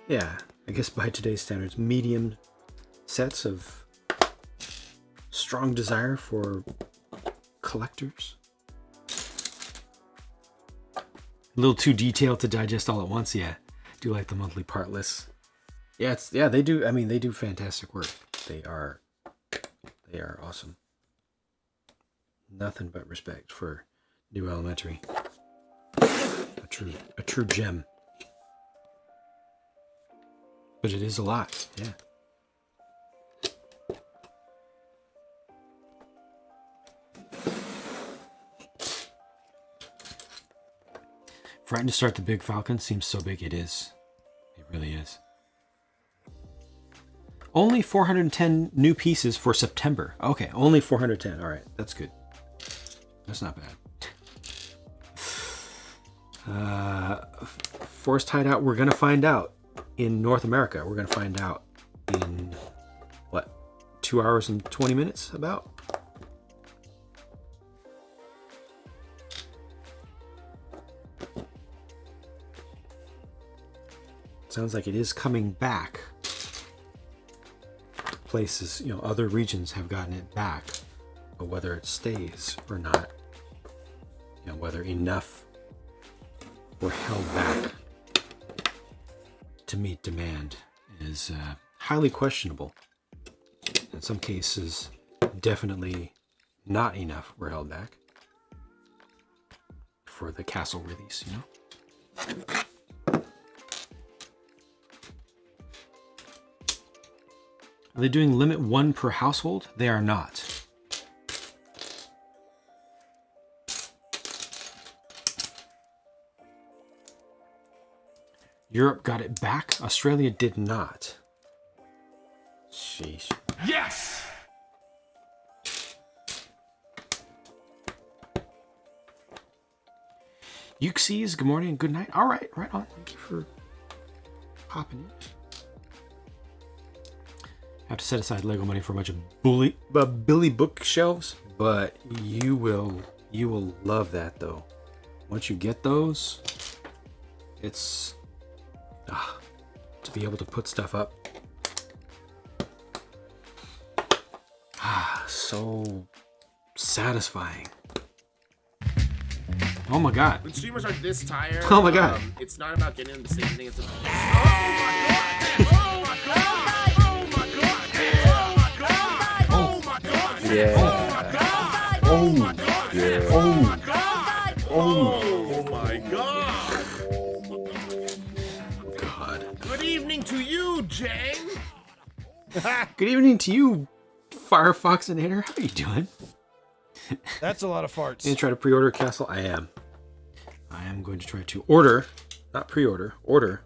Yeah, I guess by today's standards, medium sets of strong desire for collectors. A little too detailed to digest all at once. Yeah, do like the monthly part lists. Yeah, they do. I mean, they do fantastic work. They are awesome. Nothing but respect for New Elementary. A true gem. But it is a lot, yeah. Frightened to start the Big Falcon seems so big. It is. It really is. Only 410 new pieces for September. Okay, only 410. All right, that's good. That's not bad. Forest Hideout, we're going to find out in North America. We're going to find out in, what, 2 hours and 20 minutes about? Sounds like it is coming back. Places, other regions have gotten it back, but whether it stays or not, whether enough were held back to meet demand is highly questionable. In some cases, definitely not enough were held back for the castle release, Are they doing limit 1 per household? They are not. Europe got it back. Australia did not. Sheesh. Yes! Euxes, good morning and good night. All right, right on. Thank you for popping in. Have to set aside Lego money for a bunch of Billy bookshelves, but you will love that though. Once you get those, it's to be able to put stuff up. So satisfying. Oh my god. When streamers are this tired, oh my god, it's not about getting them the same thing. It's about oh my god. Yeah. Oh my god. Yeah. Oh my god. Oh my god. God. Good evening to you, Jang. Good evening to you, Firefoxinator. How are you doing? That's a lot of farts. You gonna try to pre-order Castle? I am going to try to order, not pre-order, order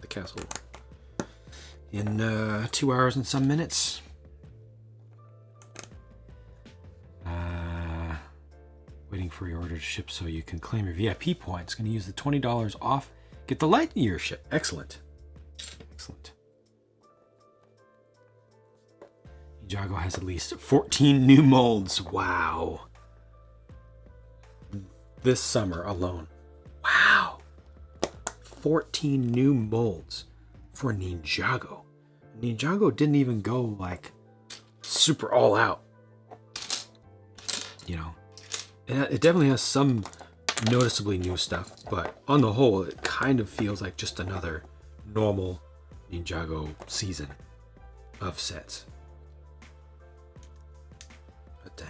the Castle in 2 hours and some minutes. Waiting for your order to ship so you can claim your VIP points. Going to use the $20 off. Get the Lightyear ship. Excellent. Excellent. Ninjago has at least 14 new molds. Wow. This summer alone. Wow. 14 new molds for Ninjago. Ninjago didn't even go like super all out. It definitely has some noticeably new stuff, but on the whole, it kind of feels like just another normal Ninjago season of sets. But dang.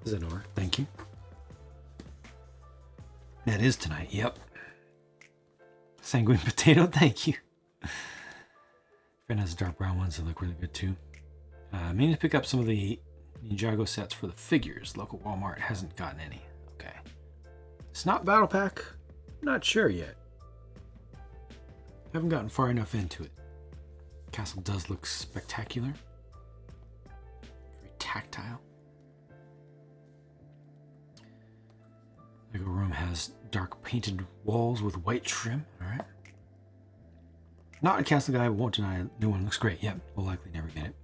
Zenor, thank you. That is tonight, yep. Sanguine Potato, thank you. Friend has dark brown ones that look really good too. Meaning to pick up some of the Ninjago sets for the figures. Local Walmart hasn't gotten any. Okay. It's not Battle Pack. Not sure yet. Haven't gotten far enough into it. Castle does look spectacular. Very tactile. Lego room has dark painted walls with white trim. All right. Not a Castle guy, won't deny a new one looks great. Yep, we'll likely never get it.